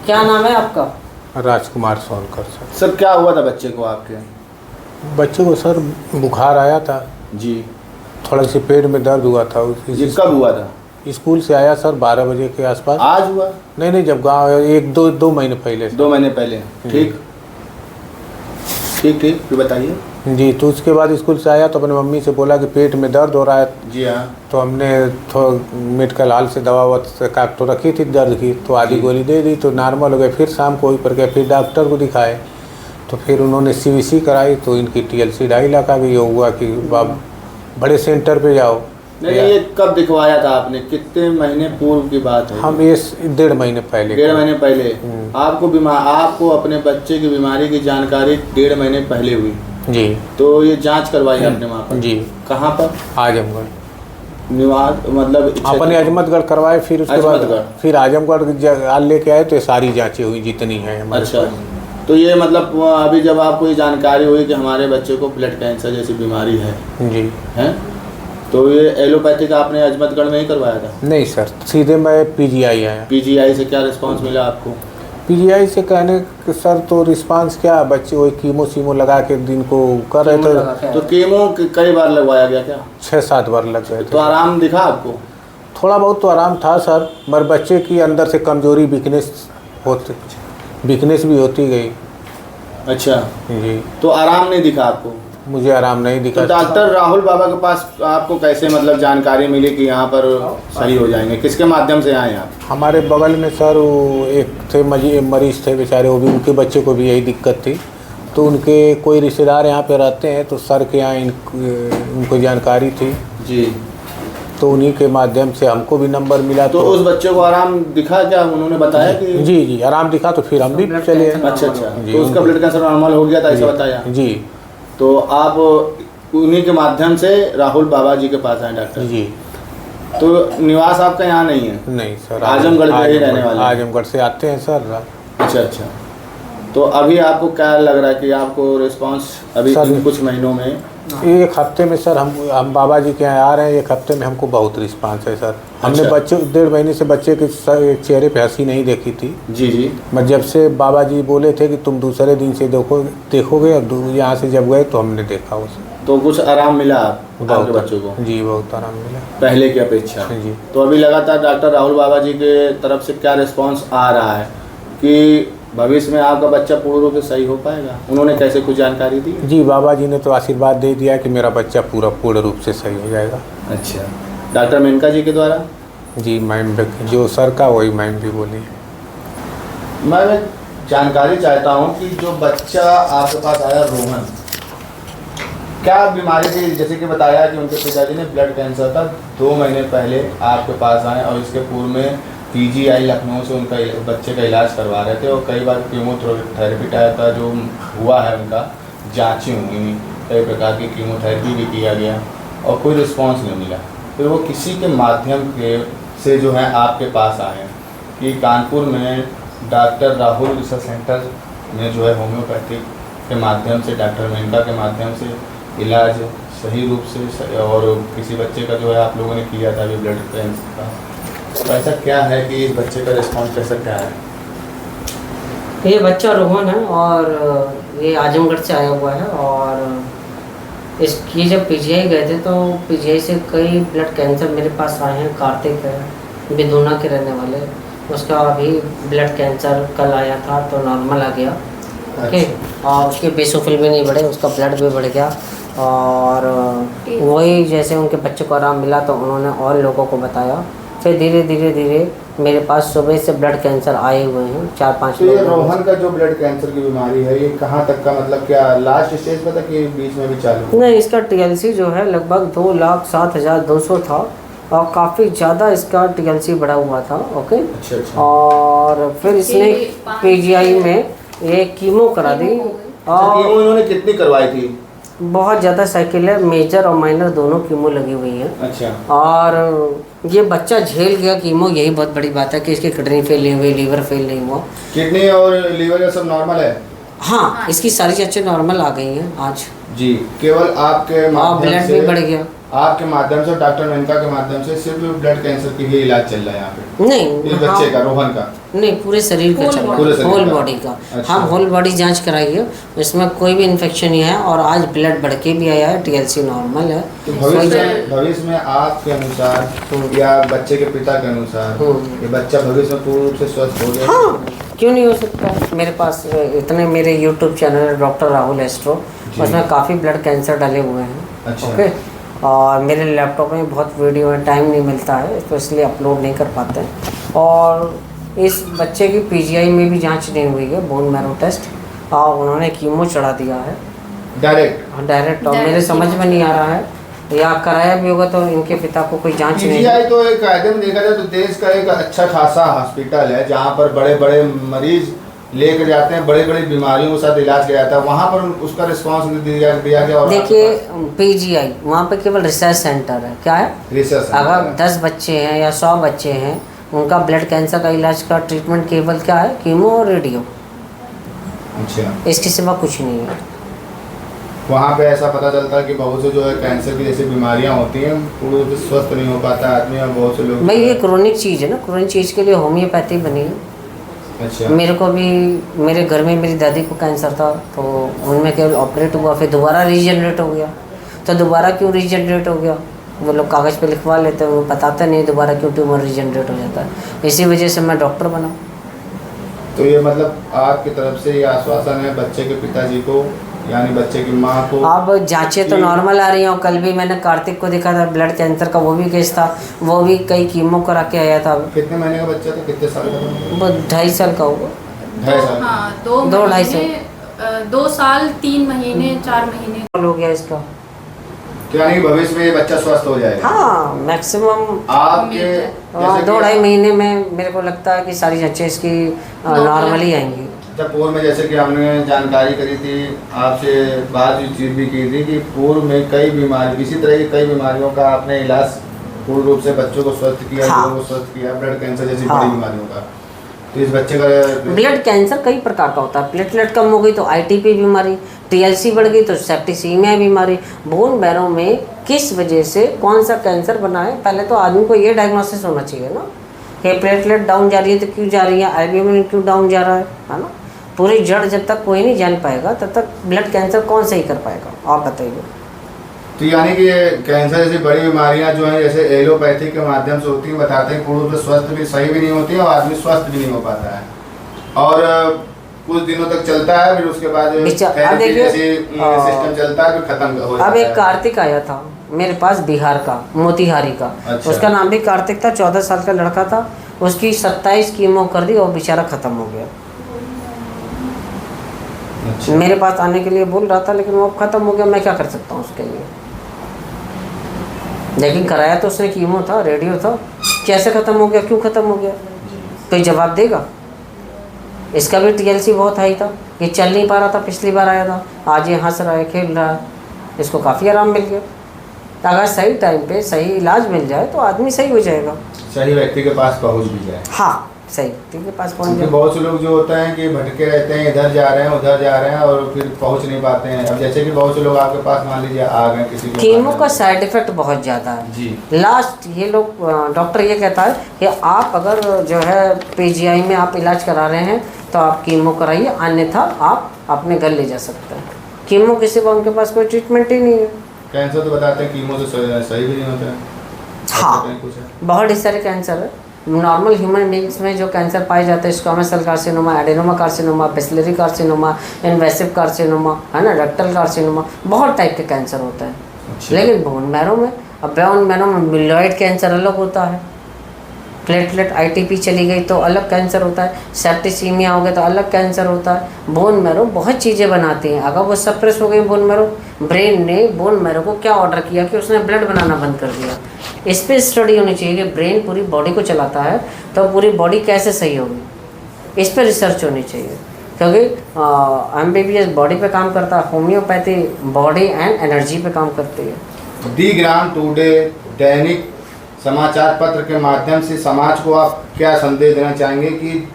क्या नाम है आपका? राजकुमार सोनकर सर। सर क्या हुआ था बच्चे को आपके? बच्चे को सर बुखार आया था जी। थोड़ा सी पेट में दर्द हुआ था। ये कब हुआ था? स्कूल से आया सर 12 बजे के आसपास। आज हुआ? नहीं जब गांव एक दो महीने पहले। 2 महीने पहले। ठीक ठीक फिर बताइए। जी तो उसके बाद स्कूल से आया तो अपने मम्मी से बोला कि पेट में दर्द हो रहा है। जी हाँ। तो हमने थोड़ा मेडिकल हॉल से दवा तो रखी थी दर्द की, तो आधी गोली दे दी तो नॉर्मल हो गए। फिर शाम को वहीं पर गए, फिर डॉक्टर को दिखाए तो फिर उन्होंने CBC कराई तो इनकी TLC 2.5 लाख आ गई। हुआ कि आप बड़े सेंटर पे जाओ। नहीं ये कब दिखवाया था आपने? कितने महीने पूर्व की बात है? हम ये 1.5 महीने पहले। 1.5 महीने पहले आपको अपने बच्चे की बीमारी की जानकारी 1.5 महीने पहले हुई? जी। तो ये जांच करवाई आपने वहाँ पर? जी। कहाँ पर? आजमगढ़ निवास मतलब अपने अजमतगढ़ करवाए, फिर उसके बाद फिर आजमगढ़ लेके आए तो ये सारी जांचें हुई जितनी हैं हमारे। अच्छा। तो ये मतलब अभी जब आपको ये जानकारी हुई कि हमारे बच्चे को ब्लड कैंसर जैसी बीमारी है जी हैं, तो ये एलोपैथिक आपने अजमतगढ़ में ही करवाया था? नहीं सर, सीधे मैं PGI आया। PGI से क्या रिस्पांस मिला आपको? PGI से कहने कि सर तो रिस्पांस क्या, बच्चे वही कीमो लगा के दिन को कर रहे थे। तो कीमो कई बार लगवाया गया क्या? 6-7 बार लग गए थे। तो आराम दिखा आपको? थोड़ा बहुत तो आराम था सर, मगर बच्चे की अंदर से कमजोरी वीकनेस भी होती गई। अच्छा जी। तो आराम नहीं दिखा आपको? मुझे आराम नहीं दिखा। तो डॉक्टर राहुल बाबा के पास आपको कैसे मतलब जानकारी मिली कि यहाँ पर सही हो जाएंगे? किसके माध्यम से आए आप? हमारे बगल में सर वो एक थे मरीज थे बेचारे, वो भी उनके बच्चे को भी यही दिक्कत थी। तो उनके कोई रिश्तेदार यहाँ पे रहते हैं तो सर के यहाँ उनको जानकारी थी जी। तो उन्हीं के माध्यम से हमको भी नंबर मिला। तो उस बच्चे को आराम दिखा क्या? उन्होंने बताया कि जी आराम दिखा तो फिर हम भी चले। अच्छा। तो उसका ब्लड कैंसर नॉर्मल हो गया था ऐसा बताया? जी। तो आप उन्हीं के माध्यम से राहुल बाबा जी के पास आए डॉक्टर जी। तो निवास आपका यहाँ नहीं है? नहीं सर, आजमगढ़ के ही रहने वाले? आजमगढ़ से आते हैं सर। अच्छा। तो अभी आपको क्या लग रहा है कि आपको रिस्पांस अभी कुछ महीनों में? 1 हफ्ते में सर हम बाबा जी के यहाँ आ रहे हैं, 1 हफ्ते में हमको बहुत रिस्पांस है सर। हमने बच्चे 1.5 महीने से बच्चे के चेहरे पे हंसी नहीं देखी थी। जी। मैं जब से बाबा जी बोले थे कि तुम दूसरे दिन से देखोगे, और यहाँ से जब गए तो हमने देखा उसे। तो कुछ आराम मिला आपके बच्चों को? जी बहुत आराम मिला पहले की अपेक्षा। जी। तो अभी लगातार डॉक्टर राहुल बाबा जी के तरफ से क्या रिस्पांस आ रहा है कि भविष्य में आपका बच्चा पूर्ण रूप से सही हो पाएगा? उन्होंने कैसे कुछ जानकारी दी? जी बाबा जी ने तो आशीर्वाद दे दिया कि मेरा बच्चा पूर्ण रूप से सही हो जाएगा। अच्छा। डॉक्टर मेनका जी के द्वारा? जी मैम जो सर का वही मैम भी बोली। मैं जानकारी चाहता हूँ कि जो बच्चा आपके पास आया रोहन, क्या बीमारी थी? जैसे कि बताया कि उनके पिताजी ने ब्लड कैंसर था, 2 महीने पहले आपके पास आए और इसके पूर्व में PGI लखनऊ से उनका बच्चे का इलाज करवा रहे थे और कई बार कीमोथेरेपी टाइप का जो हुआ है उनका जांचें हुई, कई प्रकार की कीमोथेरेपी भी किया गया और कोई रिस्पांस नहीं मिला। फिर वो किसी के माध्यम से जो है आपके पास आए कि कानपुर में डॉक्टर राहुल रिसर्च सेंटर में जो है होम्योपैथिक के माध्यम से, डॉक्टर मेनका के माध्यम से इलाज सही रूप से और किसी बच्चे का जो है आप लोगों ने किया था अभी ब्लड कैंसर का। तो ऐसा क्या है कि इस बच्चे का रिस्पॉन्स कैसा क्या है? ये बच्चा रोहन है और ये आजमगढ़ से आया हुआ है और इसकी जब PGI गए थे तो PGI से कई ब्लड कैंसर मेरे पास आए हैं। कार्तिक है बिदुना के रहने वाले, उसका अभी ब्लड कैंसर कल आया था तो नॉर्मल आ गया। ओके। और उसके बेसोफिल भी नहीं बढ़े, उसका ब्लड भी बढ़ गया और वही जैसे उनके बच्चे को आराम मिला तो उन्होंने और लोगों को बताया। फिर धीरे मेरे पास सुबह से ब्लड कैंसर आए हुए हैं 4-5 लोग। तो ये रोहन का जो ब्लड कैंसर की बीमारी है ये कहाँ तक का, मतलब क्या लास्ट स्टेज पर था कि बीच में भी चालू? नहीं, इसका TLC जो है लगभग 2,07,200 था और काफ़ी ज़्यादा इसका TLC बढ़ा हुआ था। ओके। अच्छा। और फिर इसने PGI में ये कीमो करा दी। और कीमो इन्होंने कितनी करवाई थी? बहुत ज़्यादा साइकिल है, मेजर और माइनर दोनों कीमो लगी हुई है। अच्छा। और ये बच्चा झेल गया कीमो, यही बहुत बड़ी बात है कि इसकी किडनी फेल नहीं हुई, लीवर फेल नहीं हुआ। किडनी और लीवर सब नॉर्मल है? हाँ, इसकी सारी चीज़ें नॉर्मल आ गई हैं आज। जी। केवल आपके ब्लड भी बढ़ गया आपके माध्यम से, डॉक्टर मेनका के माध्यम से सिर्फ ब्लड कैंसर की ही इलाज चल रहा है यहाँ पे? नहीं, इस बच्चे का, रोहन का? नहीं, पूरे शरीर का चल रहा है, होल बॉडी का। अच्छा। हम होल बॉडी जांच कराई है, इसमें कोई भी इन्फेक्शन नहीं है और आज ब्लड बढ़ के भी आया है, TLC नॉर्मल है। तो भविष्य में आपके अनुसार या बच्चे के पिता के अनुसार ये बच्चा भविष्य में पूर्ण रूप से स्वस्थ हो जाए? हाँ, क्यों नहीं हो सकता। मेरे पास इतने मेरे यूट्यूब चैनल है डॉक्टर राहुल एस्ट्रो, उसमें काफ़ी ब्लड कैंसर डले हुए हैं। अच्छा। ओके, और मेरे लैपटॉप में बहुत वीडियो है, टाइम नहीं मिलता है तो इसलिए अपलोड नहीं कर पाते हैं। और इस बच्चे की PGI में भी जांच नहीं हुई है, बोन मैरो टेस्ट, और उन्होंने कीमो चढ़ा दिया है डायरेक्ट। और मेरे समझ में नहीं आ रहा है, या कराया भी होगा तो इनके पिता को कोई जांच नहीं। PGI तो एक कायदे में देखा जाए तो देश का एक अच्छा खासा हॉस्पिटल है जहाँ पर बड़े बड़े मरीज लेकर जाते हैं, बड़ी बड़ी बीमारियों के साथ इलाज किया जाता है, वहाँ पर उसका रिस्पांस दिया गया। और देखिए PGI वहाँ पे केवल रिसर्च सेंटर है। क्या है? रिसर्च। अगर 10 बच्चे हैं या 100 बच्चे हैं, उनका ब्लड कैंसर का इलाज का ट्रीटमेंट केवल क्या है? कीमो और रेडियो। अच्छा, इसके सिवा कुछ नहीं है। वहाँ पे ऐसा पता चलता है कि बहुत से जो है कैंसर की जैसी बीमारियाँ होती हैं पूरी रूप से स्वस्थ नहीं हो पाता आदमी, और बहुत से लोग। भाई ये क्रोनिक चीज़ है ना, क्रोनिक चीज़ के लिए होम्योपैथी बनी है। अच्छा। मेरे को भी, मेरे घर में मेरी दादी को कैंसर था तो उनमें केवल ऑपरेट हुआ, फिर दोबारा रीजनरेट हो गया। तो दोबारा क्यों रीजनरेट हो गया? वो लोग कागज़ पे लिखवा लेते हैं, वो बताते नहीं दोबारा क्यों ट्यूमर रीजनरेट हो जाता है। इसी वजह से मैं डॉक्टर बना। तो ये मतलब आपकी तरफ से ये आश्वासन है बच्चे के पिताजी को, यानी बच्चे की माँ को? अब जांचें तो नॉर्मल आ रही हैं। और कल भी मैंने कार्तिक को देखा था, ब्लड कैंसर का वो भी केस था, वो भी कई कीमो करा के आया था। कितने महीने का बच्चा था, कितने साल का था? वो 2.5 साल का होगा। 2.5 साल? हाँ, 2 साल 3 महीने 4 महीने हो गया इसका। तो यानी भविष्य में ये बच्चा स्वस्थ हो जाएगा? हाँ, मैक्सिमम आपके 2-2.5 महीने में मेरे को लगता है कि सारी जांचें इसकी नॉर्मली आएंगी। जब पूर्व में जैसे कि हमने जानकारी करी थी, आपसे बातचीत भी की थी कि पूर्व में कई बीमारी, इसी तरह की कई बीमारियों का आपने इलाज पूर्ण रूप से बच्चों को स्वस्थ किया, हाँ। को स्वस्थ किया, ब्लड कैंसर जैसी हाँ। बड़ी बीमारियों का। तो इस बच्चे का ब्लड कैंसर कई प्रकार का होता है। प्लेटलेट कम हो गई तो ITP बीमारी, TLC बढ़ गई तो सेप्टिसीमिया बीमारी। बोन मैरो में किस वजह से कौन सा कैंसर बना है, पहले तो आदमी को ये डायग्नोसिस होना चाहिए ना कि प्लेटलेट डाउन जा रही है तो क्यों जा रही है, एल्ब्यूमिन क्यों डाउन जा रहा है ना। पूरी जड़ जब तक कोई नहीं जान पाएगा तब तक ब्लड कैंसर कौन सही कर पाएगा, आप बताइए। तो यानी कि कैंसर जैसी बड़ी बीमारियां जो हैं जैसे एलोपैथी के माध्यम से होती हैं, बताते हैं पूर्ण रूप से स्वस्थ भी सही भी नहीं होती है और आदमी स्वस्थ भी नहीं हो पाता है, और कुछ दिनों तक चलता है, फिर उसके बाद सिस्टम चलता है, फिर खत्म हो जाता है। अब एक कार्तिक आया था मेरे पास, बिहार का, मोतिहारी का। अच्छा। उसका नाम भी कार्तिक था, 14 साल का लड़का था। उसकी 27 कीमो कर दी और बेचारा खत्म हो गया। अच्छा। मेरे पास आने के लिए बोल रहा था लेकिन वो खत्म हो गया। मैं क्या कर सकता हूँ उसके लिए? लेकिन कराया तो उसने कीमो था, रेडियो था, कैसे ख़त्म हो गया, क्यों ख़त्म हो गया, कोई जवाब देगा? इसका भी TLC बहुत हाई था, ये चल नहीं पा रहा था, पिछली बार आया था, आज ये हंस रहा है, खेल रहा है, इसको काफ़ी आराम मिल गया। अगर सही टाइम पे सही इलाज मिल जाए तो आदमी सही हो जाएगा, सही व्यक्ति के पास पहुंच भी जाए। हाँ, सही व्यक्ति के पास पहुँच क्योंकि जाए। बहुत से लोग जो होते हैं कि भटके रहते हैं, इधर जा रहे हैं उधर जा रहे हैं और फिर पहुंच नहीं पाते हैं। अब जैसे कि बहुत से लोग आपके पास मान लीजिए आ गए किसी को, कीमो का साइड इफ़ेक्ट बहुत ज़्यादा है जी। लास्ट ये लोग डॉक्टर ये कहता है कि आप अगर जो है PGI में आप इलाज करा रहे हैं तो आप कीमो कराइए, अन्यथा आप अपने घर ले जा सकते हैं। कीमो के सिवा उनके पास कोई ट्रीटमेंट ही नहीं है। कैंसर तो बताते हैं कीमो से सही भी नहीं होता है। हाँ, बहुत ही सारे कैंसर है। नॉर्मल ह्यूमन बींग्स में जो कैंसर पाए जाते हैं, squamous cell carcinoma, adenoma carcinoma, basilar carcinoma, invasive carcinoma, है ना, रेक्टल कार्सिनोमा, बहुत टाइप के कैंसर होते हैं। अच्छा। लेकिन बोन मैरो में, अब बोन मैरो में मिलियॉइड कैंसर अलग होता है, प्लेटलेट ITP चली गई तो अलग कैंसर होता है, सेप्टिसीमिया हो गया तो अलग कैंसर होता है। बोन मैरो बहुत चीज़ें बनाती हैं। अगर वो सप्रेस हो गई बोन मैरो, ब्रेन ने बोन मैरो को क्या ऑर्डर किया कि उसने ब्लड बनाना बंद कर दिया। इस पर स्टडी होनी चाहिए कि ब्रेन पूरी बॉडी को चलाता है तो पूरी बॉडी कैसे सही होगी, इस पर रिसर्च होनी चाहिए। क्योंकि MBBS बॉडी पे काम करता है, होम्योपैथी बॉडी एंड एनर्जी पे काम करती है। दी ग्राम टुडे दैनिक समाचार पत्र के माध्यम से समाज को आप क्या संदेश देना चाहेंगे कि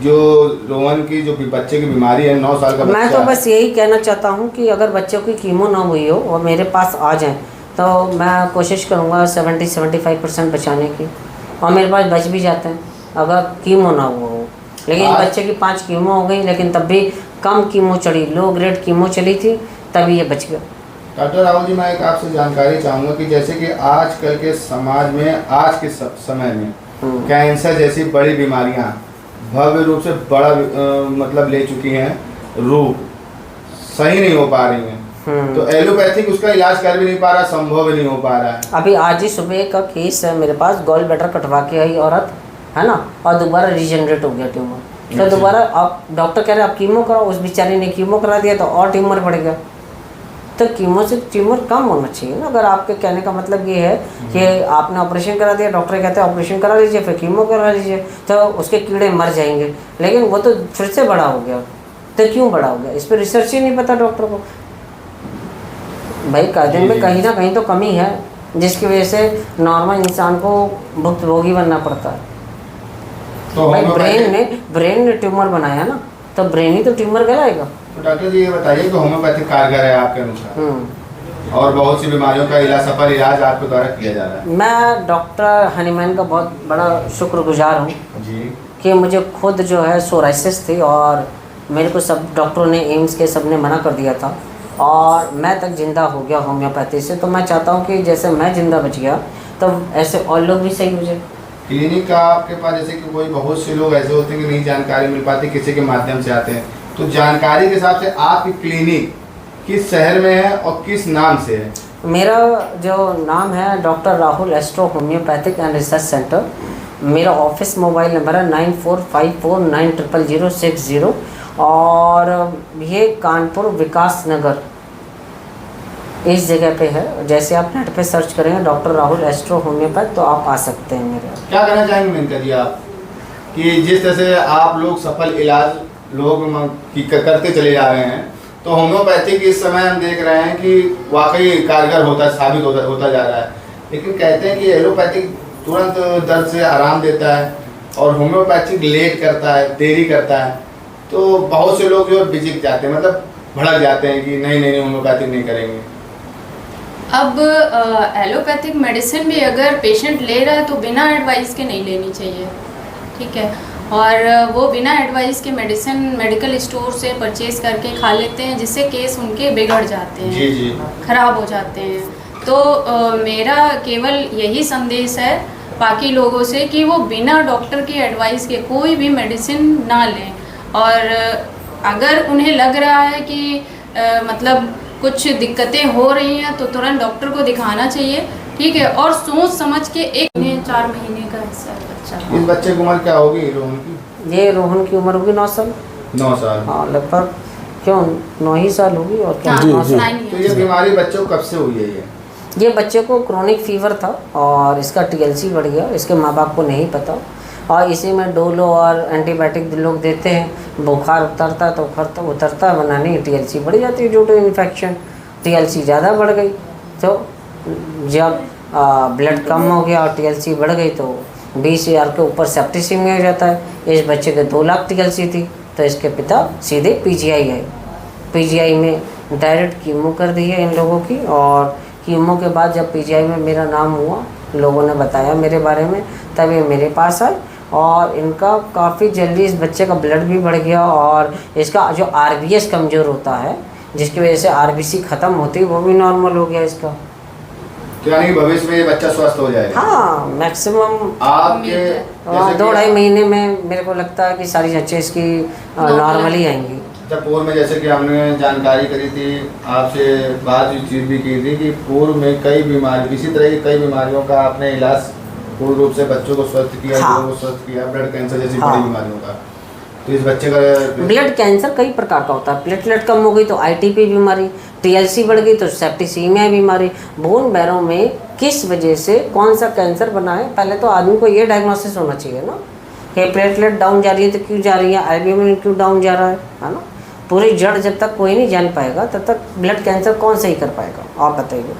जो रोहन की जो बच्चे की बीमारी है, 9 साल का बच्चा, मैं तो बस यही कहना चाहता हूँ कि अगर बच्चों की कीमो ना हुई हो और मेरे पास आ जाएं तो मैं कोशिश करूँगा 70-75% बचाने की, और मेरे पास बच भी जाते हैं अगर कीमो ना हुआ हो। लेकिन इस बच्चे की 5 कीमो हो गई, लेकिन तब भी कम कीमो चढ़ी, लो ग्रेड कीमो चली थी, तभी ये बच गया। डॉक्टर राहुल जी, मैं एक आपसे जानकारी चाहूँगा कि जैसे कि आजकल के समाज में, आज के समय में कैंसर जैसी बड़ी बीमारियां भव्य रूप से बड़ा मतलब ले चुकी हैं, रूप सही नहीं हो पा रही हैं, तो एलोपैथिक उसका इलाज कर भी नहीं पा रहा, संभव भी नहीं हो पा रहा है। अभी आज ही सुबह का केस है मेरे पास, गॉल ब्लैडर कटवा के आई औरत, है ना, और दोबारा रीजनरेट हो गया ट्यूमर। तो दोबारा अब डॉक्टर कह रहे हैं आप कीमो कराओ, उस बेचारी ने कीमो करा दिया तो और ट्यूमर बढ़ गया। तो कीमो से ट्यूमर कम होना चाहिए ना। अगर आपके कहने का मतलब ये है कि आपने ऑपरेशन करा दिया, डॉक्टर कहते हैं ऑपरेशन करा लीजिए फिर कीमो करा लीजिए, तो उसके कीड़े मर जाएंगे, लेकिन वो तो फिर से बड़ा हो गया। तो क्यों बड़ा हो गया, इस पर रिसर्च ही नहीं पता डॉक्टर को। भाई कायदे में कहीं ना कहीं तो कमी है, जिसकी वजह से नॉर्मल इंसान को भुक्तभोगी बनना पड़ता है। तो भाई ब्रेन ने ट्यूमर बनाया ना, तो ब्रेन ही तो ट्यूमर कहलाएगा। तो डॉक्टर जी ये बताइए कि होम्योपैथिक कारगर है आपके अनुसार, और बहुत सी बीमारियों का इलाज, सफल इलाज आपके द्वारा किया जा रहा है। मैं डॉक्टर हनीमैन का बहुत बड़ा शुक्रगुजार हूँ जी कि मुझे खुद जो है सोराइसिस थी, और मेरे को सब डॉक्टरों ने, एम्स के सब ने मना कर दिया था, और मैं तक ज़िंदा हो गया होम्योपैथी से। तो मैं चाहता हूँ कि जैसे मैं ज़िंदा बच गया तो ऐसे और लोग भी सही हो जाए। क्लिनिक का आपके पास, जैसे कि कोई बहुत से लोग ऐसे होते हैं कि नहीं जानकारी मिल पाती, किसी के माध्यम से आते हैं, तो जानकारी के हिसाब से आपकी क्लिनिक किस शहर में है और किस नाम से है? मेरा जो नाम है doctor Rahul astro homeopathic and research centre. मेरा ऑफिस मोबाइल नंबर है 9454900060, और ये कानपुर विकास नगर इस जगह पे है। जैसे आप नेट पे सर्च करेंगे डॉक्टर राहुल एस्ट्रो होम्योपैथ तो आप आ सकते हैं मेरे। क्या कहना चाहेंगे मेनका जी आप, कि जिस तरह से आप लोग सफल इलाज लोग करते चले जा रहे हैं, तो होम्योपैथिक इस समय हम देख रहे हैं कि वाकई कारगर होता, साबित होता जा रहा है। लेकिन कहते हैं कि एलोपैथिक तुरंत दर्द से आराम देता है और होम्योपैथिक लेट करता है, देरी करता है, तो बहुत से लोग जो बिजिक जाते हैं, मतलब भड़क जाते हैं कि नहीं होम्योपैथिक नहीं करेंगे। अब एलोपैथिक मेडिसिन भी अगर पेशेंट ले रहा है तो बिना एडवाइस के नहीं लेनी चाहिए, ठीक है। और वो बिना एडवाइस के मेडिसिन मेडिकल स्टोर से परचेज करके खा लेते हैं, जिससे केस उनके बिगड़ जाते हैं, जी खराब हो जाते हैं। तो मेरा केवल यही संदेश है बाकी लोगों से कि वो बिना डॉक्टर की एडवाइस के कोई भी मेडिसिन ना लें, और अगर उन्हें लग रहा है कि मतलब कुछ दिक्कतें हो रही हैं तो तुरंत डॉक्टर को दिखाना चाहिए, ठीक है। और सोच समझ के 4 महीने का हिस्सा बच्चा। इस बच्चे की उम्र क्या होगी रोहन की? ये रोहन की उम्र होगी 9 साल। 9 साल, हाँ लगभग, क्यों 9 ही साल होगी और क्या। हाँ, 9 साल। तो ये बीमारी बच्चों को कब से हुई है? ये बच्चे को क्रोनिक फीवर था और इसका TLC बढ़ गया, इसके माँ बाप को नहीं पता, और इसी में डोलो और एंटीबायोटिक लोग देते हैं, बुखार उतरता है तो उतरता है, वरना नहीं TLC बढ़ जाती है ड्यू टू इन्फेक्शन। TLC ज़्यादा बढ़ गई, तो जब ब्लड कम हो गया और TLC बढ़ गई तो 20,000 के ऊपर सेप्टिसिमिया हो जाता है। इस बच्चे के 2 लाख TLC थी, तो इसके पिता सीधे PGI गए। PGI में डायरेक्ट कीमो कर दी है इन लोगों की, और कीमो के बाद जब PGI में मेरा नाम हुआ, लोगों ने बताया मेरे बारे में, तब ये मेरे पास आए, और इनका काफ़ी जल्दी इस बच्चे का ब्लड भी बढ़ गया, और इसका जो RBS कमज़ोर होता है, जिसकी वजह से RBC ख़त्म होती है, वो भी नॉर्मल हो गया इसका। यानी भविष्य में ये बच्चा स्वस्थ हो जाएगा? हाँ, मैक्सिमम आपके 2-2.5 महीने में मेरे को लगता है कि सारी चीज़ें इसकी नॉर्मली आएंगी। जब पूर्व में, जैसे कि हमने जानकारी करी थी आपसे, बातचीत भी की थी कि पूर्व में कई बीमारी, इसी तरह की कई बीमारियों का आपने इलाज पूर्ण रूप से बच्चों को स्वस्थ किया, हाँ। को स्वस्थ किया, ब्लड कैंसर जैसी हाँ। बड़ी बीमारियों का। तो इस बच्चे का ब्लड कैंसर कई प्रकार का होता है। प्लेटलेट कम हो गई तो ITP बीमारी, TLC बढ़ गई तो सेप्टिसीमिया बीमारी। बोन मैरो में किस वजह से कौन सा कैंसर बना है, पहले तो आदमी को ये डायग्नोसिस होना चाहिए ना कि प्लेटलेट डाउन जा रही है तो क्यों जा रही है, एल्ब्यूमिन क्यों डाउन जा रहा है ना। पूरी जड़ जब तक कोई नहीं जान पाएगा तब तक ब्लड कैंसर कौन सही कर पाएगा, आप बताइए।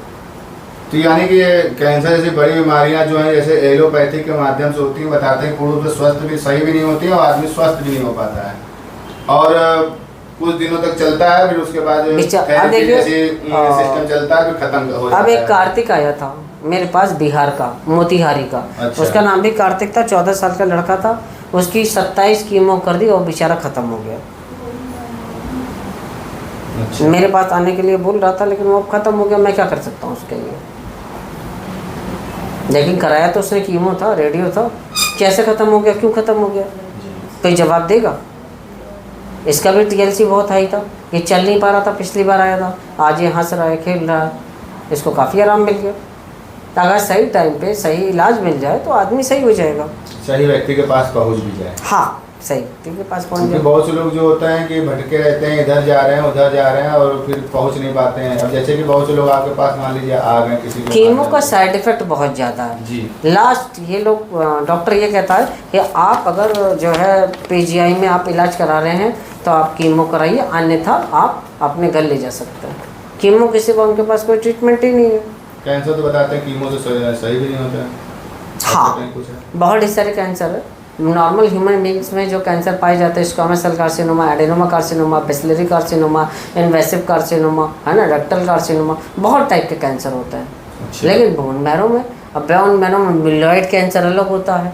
तो यानी कि कैंसर जैसी बड़ी बीमारियां जो हैं, जैसे एलोपैथिक के माध्यम से होती हैं, बताते हैं पूर्ण रूप से स्वस्थ भी, सही भी नहीं होती है और आदमी स्वस्थ भी नहीं हो पाता है। और कुछ दिनों तक चलता है, फिर उसके बाद अब थेरेपी देखिए, जैसे सिस्टम चलता है, फिर खत्म हो जाता अब है। एक कार्तिक आया था मेरे पास, बिहार का, मोतिहारी का। अच्छा। उसका नाम भी कार्तिक था, 14 साल का लड़का था। उसकी 27 कीमो कर दी और बेचारा ख़त्म हो गया। अच्छा। मेरे पास आने के लिए बोल रहा था, लेकिन वो ख़त्म हो गया। मैं क्या कर सकता हूँ उसके लिए? लेकिन कराया तो उसने कीमो था, रेडियो था। कैसे ख़त्म हो गया, क्यों ख़त्म हो गया? कोई जवाब देगा? इसका भी TLC बहुत हाई था, ये चल नहीं पा रहा था, पिछली बार आया था। आज ये हंस रहा है, खेल रहा है, इसको काफ़ी आराम मिल गया। अगर सही टाइम पे सही इलाज मिल जाए तो आदमी सही हो जाएगा। सही व्यक्ति के पास पहुंच भी जाए। हाँ, सही व्यक्ति के पास पहुँच क्योंकि जाए। बहुत से लोग जो होते हैं कि भटके रहते हैं, इधर जा रहे हैं उधर जा रहे हैं और फिर पहुंच नहीं पाते हैं। अब जैसे कि बहुत से लोग आपके पास मान लीजिए आ गए किसी को, कीमो का साइड इफ़ेक्ट बहुत ज़्यादा है जी। लास्ट ये लोग डॉक्टर ये कहता है कि आप अगर जो है PGI में आप इलाज करा रहे हैं तो आप कीमो कराइए, अन्यथा आप अपने घर ले जा सकते हैं। कीमो के सिवा उनके पास कोई ट्रीटमेंट ही नहीं है। कैंसर तो बताते हैं कीमो से सही भी नहीं होता है। हाँ, ऐसा कुछ है। बहुत ही सारे कैंसर है। नॉर्मल ह्यूमन बींग्स में जो कैंसर पाए जाते हैं, squamous cell carcinoma, adenoma carcinoma, basilar carcinoma, invasive carcinoma, है ना, रेक्टल कार्सिनोमा, बहुत टाइप के कैंसर होते हैं। अच्छा। लेकिन बोन मैरो में, अब बोन मैरो में मिलियॉइड कैंसर अलग होता है,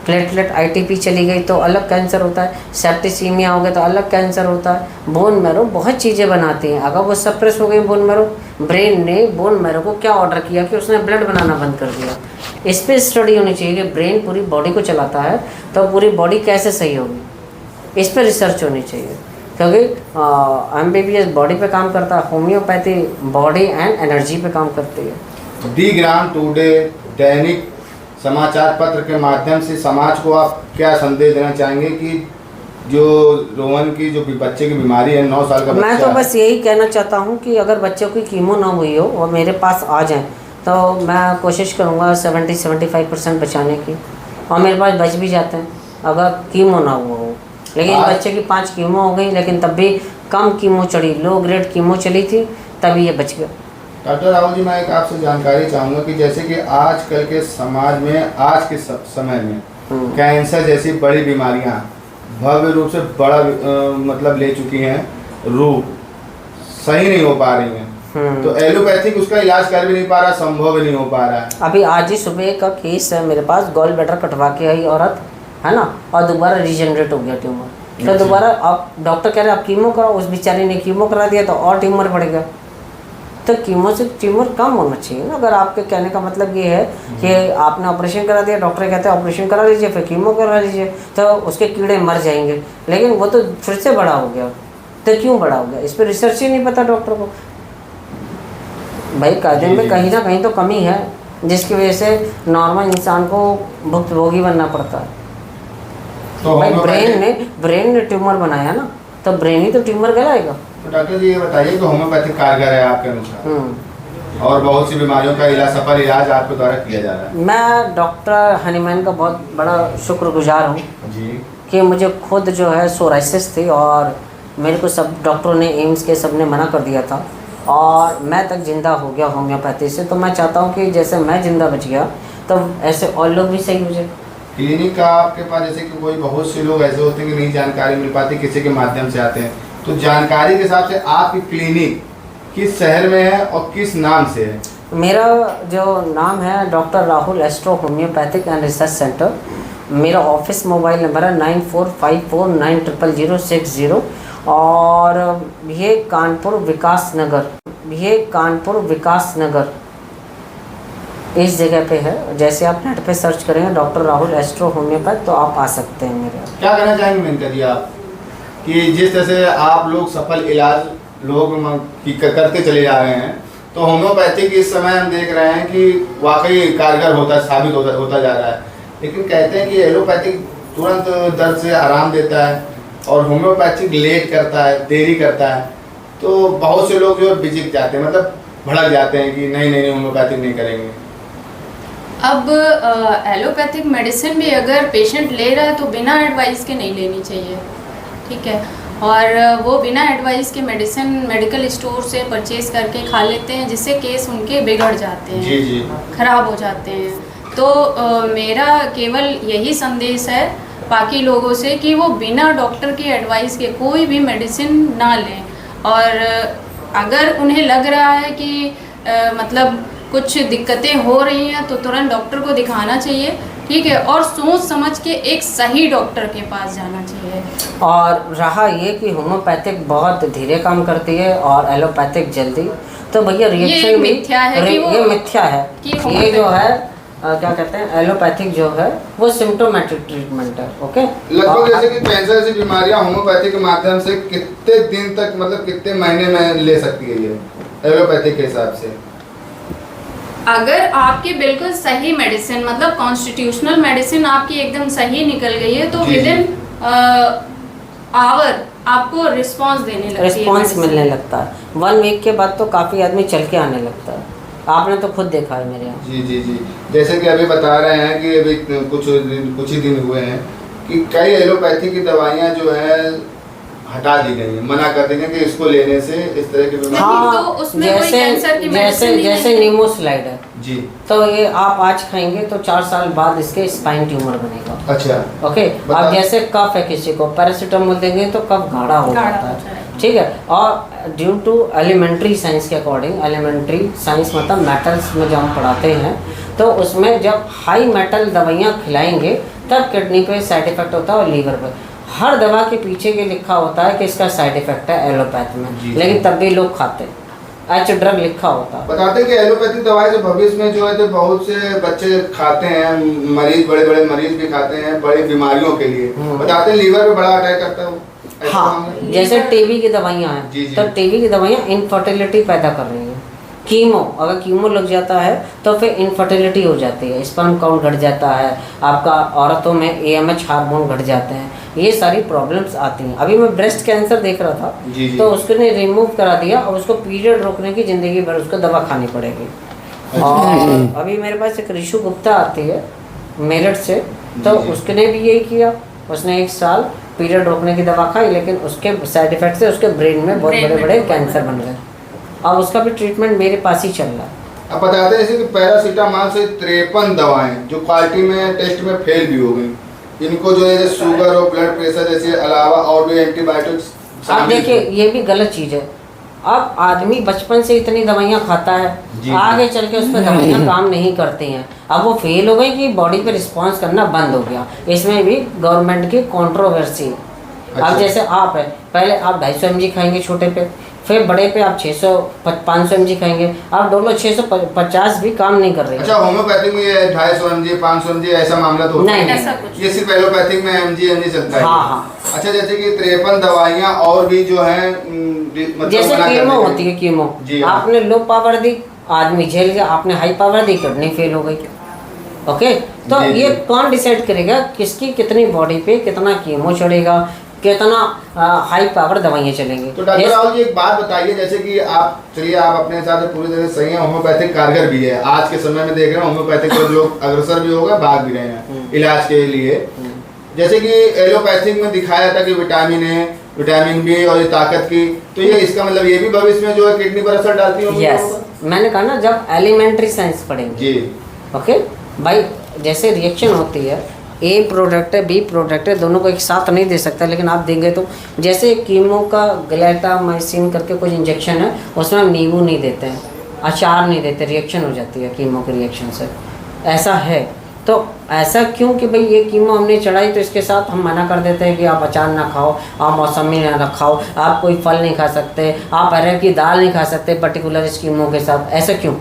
प्लेटलेट ITP चली गई तो अलग कैंसर होता है, सेप्टिसीमिया हो गया तो अलग कैंसर होता है। बोन मैरो बहुत चीज़ें बनाती हैं। अगर वो सप्रेस हो गई बोन मैरो, ब्रेन ने बोन मैरो को क्या ऑर्डर किया कि उसने ब्लड बनाना बंद कर दिया। इस पर स्टडी होनी चाहिए कि ब्रेन पूरी बॉडी को चलाता है तो पूरी बॉडी कैसे सही होगी, इस पर रिसर्च होनी चाहिए। क्योंकि MBBS बॉडी पे काम करता है, होम्योपैथी बॉडी एंड एनर्जी पे काम करती है। दी ग्राम टुडे दैनिक समाचार पत्र के माध्यम से समाज को आप क्या संदेश देना चाहेंगे कि जो रोहन की जो बच्चे की बीमारी है, 9 साल का बच्चा मैं तो है। बस यही कहना चाहता हूँ कि अगर बच्चों की कीमो ना हुई हो और मेरे पास आ जाएं तो मैं कोशिश करूँगा 70-75% बचाने की, और मेरे पास बच भी जाते हैं अगर कीमो ना हुआ हो। लेकिन आज- बच्चे की 5 कीमो हो गई, लेकिन तब भी कम कीमो चढ़ी, लो ग्रेड कीमो चली थी, तभी ये बच गया। डॉक्टर राहुल जी, मैं एक आपसे जानकारी चाहूँगा कि जैसे कि आजकल के समाज में, आज के समय में कैंसर जैसी बड़ी बीमारियां भव्य रूप से बड़ा मतलब ले चुकी हैं, रूप सही नहीं हो पा रही हैं। तो एलोपैथिक उसका इलाज कर भी नहीं पा रहा, संभव भी नहीं हो पा रहा है। अभी आज ही सुबह का केस है मेरे पास, गॉल ब्लैडर कटवा के आई औरत, है ना, और दोबारा रीजनरेट हो गया ट्यूमर। तो दोबारा आप डॉक्टर कह रहे हैं आप कीमो कराओ, उस बेचारी ने कीमो करा दिया तो और ट्यूमर बढ़ गया। तो कीमो से ट्यूमर कम होना चाहिए ना। अगर आपके कहने का मतलब ये है कि आपने ऑपरेशन करा दिया, डॉक्टर कहते हैं ऑपरेशन करा लीजिए फिर कीमो करा लीजिए, तो उसके कीड़े मर जाएंगे, लेकिन वो तो फिर से बड़ा हो गया। तो क्यों बड़ा हो गया, इस पर रिसर्च ही नहीं पता डॉक्टर को। भाई कायदे में कहीं ना कहीं तो कमी है, जिसकी वजह से नॉर्मल इंसान को भुक्तभोगी बनना पड़ता है। तो भाई ब्रेन ने ट्यूमर बनाया ना, तो ब्रेन ही तो ट्यूमर गलाएगा। तो डॉक्टर जी ये बताइए कि होम्योपैथिक कारगर है आपके अनुसार, और बहुत सी बीमारियों का इलाज, सफल इलाज आपके द्वारा किया जा रहा है। मैं डॉक्टर हनीमैन का बहुत बड़ा शुक्रगुजार हूँ जी। कि मुझे खुद जो है सोराइसिस थी और मेरे को सब डॉक्टरों ने, एम्स के सब ने मना कर दिया था, और मैं तक ज़िंदा हो गया होम्योपैथी से। तो मैं चाहता हूँ कि जैसे मैं ज़िंदा बच गया तो ऐसे और लोग भी सही हो जाए। क्लिनिक का आपके पास, जैसे कि कोई बहुत से लोग ऐसे होते हैं कि नहीं जानकारी मिल पाती, किसी के माध्यम से आते हैं, तो जानकारी के हिसाब से आपकी क्लिनिक किस शहर में है और किस नाम से है? मेरा जो नाम है doctor Rahul astro homeopathic and research centre. मेरा ऑफिस मोबाइल नंबर है 9454900060, और ये कानपुर विकास नगर इस जगह पे है। जैसे आप नेट पे सर्च करेंगे डॉक्टर राहुल एस्ट्रो होम्योपैथ तो आप आ सकते हैं मेरे। क्या कहना चाहेंगे मेनका जी आप, कि जिस तरह से आप लोग सफल इलाज लोग करते चले जा रहे हैं, तो होम्योपैथिक इस समय हम देख रहे हैं कि वाकई कारगर होता, साबित होता जा रहा है। लेकिन कहते हैं कि एलोपैथिक तुरंत दर्द से आराम देता है और होम्योपैथिक लेट करता है, देरी करता है। तो बहुत से लोग जो बिजिक जाते हैं, मतलब भड़क जाते हैं कि नहीं होम्योपैथिक नहीं करेंगे। अब एलोपैथिक मेडिसिन भी अगर पेशेंट ले रहा है तो बिना एडवाइस के नहीं लेनी चाहिए, ठीक है। और वो बिना एडवाइस के मेडिसिन मेडिकल स्टोर से परचेज करके खा लेते हैं, जिससे केस उनके बिगड़ जाते हैं, जी। ख़राब हो जाते हैं। तो मेरा केवल यही संदेश है बाकी लोगों से कि वो बिना डॉक्टर की एडवाइस के कोई भी मेडिसिन ना लें। और अगर उन्हें लग रहा है कि मतलब कुछ दिक्कतें हो रही हैं तो तुरंत डॉक्टर को दिखाना चाहिए, ठीक है, और सोच समझ के एक सही डॉक्टर के पास जाना चाहिए। और रहा ये कि होम्योपैथिक बहुत धीरे काम करती है और एलोपैथिक जल्दी, तो भैया रिएक्शन भी मिथ्या है कि वो ये मिथ्या है कि ये जो है क्या कहते हैं एलोपैथिक जो है वो सिम्टोमेटिक ट्रीटमेंट है। ओके, लगभग जैसे कि कैंसर जैसी बीमारियां होम्योपैथी के माध्यम से कितने दिन तक, मतलब कितने महीने में ले सकती है ये एलोपैथी के हिसाब से? अगर आपकी बिल्कुल सही मेडिसिन, मतलब कॉन्स्टिट्यूशनल मेडिसिन आपकी एकदम सही निकल गई है तो जी, विद इन आवर आपको रिस्पांस देने लगती है, रिस्पॉन्स medicine। मिलने लगता है। 1 वीक के बाद तो काफ़ी आदमी चल के आने लगता है, आपने तो खुद देखा है मेरे यहाँ। जी जी जी, जैसे कि अभी बता रहे हैं कि अभी कुछ ही दिन हुए हैं कि कई एलोपैथी की दवाइयाँ जो है हटा दी गई है, मना कर दी गई कि इसको लेने से इस तरह की बीमारी। हाँ, तो उसमें कोई कैंसर की मेडिसिन नहीं जैसे है। नीमोस्लाइड है, जी, तो ये आप आज खाएंगे तो 4 साल बाद इसके स्पाइन ट्यूमर बनेगा। अच्छा, ओके, बता- अब जैसे कफ है किसी को पैरासीटामोल देंगे तो कफ गाढ़ा हो गाढ़ा जाता हो है, जाएगा। ठीक है। और ड्यू टू एलिमेंट्री साइंस के अकॉर्डिंग, एलिमेंट्री साइंस मतलब मेटल्स में जब हम पढ़ाते हैं तो उसमें जब हाई मेटल दवाइयाँ खिलाएंगे तब किडनी पे साइड इफेक्ट होता है और लीवर पे। हर दवा के पीछे ये लिखा होता है कि इसका साइड इफेक्ट है एलोपैथ में, जी। लेकिन तब भी लोग खाते हैं, एच ड्रग लिखा होता है। बताते हैं कि एलोपैथी दवाई जो भविष्य में जो है तो बहुत से बच्चे खाते हैं, मरीज, बड़े बड़े मरीज भी खाते हैं बड़ी बीमारियों के लिए। बताते हैं लीवर पे बड़ा अटैक करता है वो। ऐसा हाँ, मामला है? जैसे टीबी की दवाइयाँ हैं, जी, जी। तो टीबी की दवाइयाँ इनफर्टिलिटी पैदा कर रही हैं। कीमो, अगर कीमो लग जाता है तो फिर इनफर्टिलिटी हो जाती है, स्पर्म काउंट घट जाता है, आपका औरतों में AMH हार्मोन घट जाते हैं, ये सारी प्रॉब्लम्स आती हैं। अभी मैं ब्रेस्ट कैंसर देख रहा था, जी, जी। तो उसने रिमूव करा दिया और उसको पीरियड रोकने की ज़िंदगी भर उसको दवा खानी पड़ेगी। और अभी मेरे पास एक ऋषु गुप्ता आती है मेरठ से, तो जी, जी। उसने भी यही किया, उसने 1 साल पीरियड रोकने की दवा खाई, लेकिन उसके साइड इफेक्ट से उसके ब्रेन में बहुत बड़े बड़े कैंसर बन गए। अब उसका भी ट्रीटमेंट मेरे पास ही चल रहा है। अब बताते हैं जैसे कि पैरासीटामोल से 53 दवाएं जो क्वालिटी में टेस्ट में फेल भी हो गई, इनको जो है शुगर और ब्लड प्रेशर जैसे अलावा और भी एंटीबायोटिक्स। अब देखिए ये भी गलत चीज़ है। अब आदमी बचपन से इतनी दवाइयाँ खाता है, जी। आगे चल के उस पर दवाइयाँ काम नहीं करती हैं, अब वो फेल हो गई कि बॉडी पे रिस्पॉन्स करना बंद हो गया। इसमें भी गवर्नमेंट की कंट्रोवर्सी है। अच्छा। अब जैसे आप है, पहले आप 250 mg खाएंगे छोटे पे, फिर बड़े पे आप 500 mg खाएंगे, अब दोनों 650 भी काम नहीं कर रही है। अच्छा, होम्योपैथिक में ये 250 mg 500 mg ऐसा मामला तो होता नहीं, है? ऐसा कुछ ये सिर्फ एलोपैथिक में mg चलता है। हाँ, हाँ। अच्छा, जैसे कि 53 दवाइयाँ और भी जो है मतलब जैसे मना कर कीमो दी गई। होती है, कीमो जी, हाँ। आपने लो पावर दी, आदमी झेल गया, आपने हाई पावर दी, किडनी फेल हो गई। ओके, तो जी, ये जी। कौन डिसाइड करेगा किसकी कितनी बॉडी पे कितना कीमो चढ़ेगा, कितना हाई पावर दवाइयाँ चलेंगी। तो डॉक्टर राहुल जी एक बात बताइए, जैसे कि आप चलिए आप अपने हिसाब से पूरी तरह सही है, होम्योपैथिक कारगर भी है, आज के समय में देख रहे हैं होम्योपैथिक पर लोग अग्रसर भी हो गए, भाग भी रहे हैं इलाज के लिए। जैसे कि एलोपैथिक में दिखाया था कि विटामिन ए, विटामिन बी और ये ताकत की, तो ये इसका मतलब ये भी भविष्य में जो है किडनी पर असर डालती होगी? यस, मैंने कहा ना जब एलिमेंट्री साइंस पढ़ेंगे। जी, ओके भाई, जैसे रिएक्शन होती है, A प्रोडक्ट है, B प्रोडक्ट है, दोनों को एक साथ नहीं दे सकता, लेकिन आप देंगे तो जैसे कीमो का ग्लैटामाइसिन करके कुछ इंजेक्शन है, उसमें हम नींबू नहीं देते हैं, अचार नहीं देते, रिएक्शन हो जाती है कीमो के रिएक्शन से, ऐसा है। तो ऐसा क्यों कि भाई ये कीमो हमने चढ़ाई तो इसके साथ हम मना कर देते हैं कि आप अचार ना खाओ, आप मौसमी ना खाओ, आप कोई फल नहीं खा सकते, आप अरहर की दाल नहीं खा सकते पर्टिकुलर इस कीमो के साथ, ऐसा क्यों?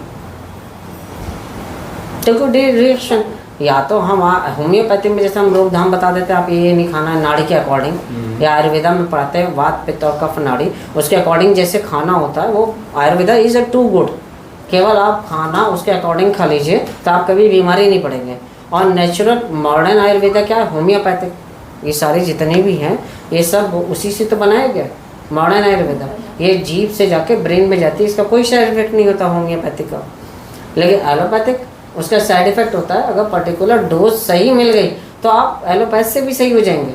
देखो रिएक्शन, या तो हम होम्योपैथी में जैसे हम रोग धाम बता देते हैं आप ये नहीं खाना है नाड़ी के अकॉर्डिंग, या आयुर्वेदा में पढ़ाते हैं वात पित्त और कफ नाड़ी, उसके अकॉर्डिंग जैसे खाना होता है वो Ayurveda is a too good, केवल आप खाना उसके अकॉर्डिंग खा लीजिए तो आप कभी बीमारी नहीं पड़ेंगे। और नेचुरल मॉडर्न आयुर्वेदा क्या है? होम्योपैथिक, ये सारी जितने भी हैं ये सब उसी से तो बनाया गया मॉडर्न आयुर्वेदा। ये जीभ से जाके ब्रेन में जाती है, इसका कोई साइड इफेक्ट नहीं होता होम्योपैथिक का। लेकिन एलोपैथिक उसका साइड इफेक्ट होता है, अगर पर्टिकुलर डोज सही मिल गई तो आप एलोपैथ से भी सही हो जाएंगे।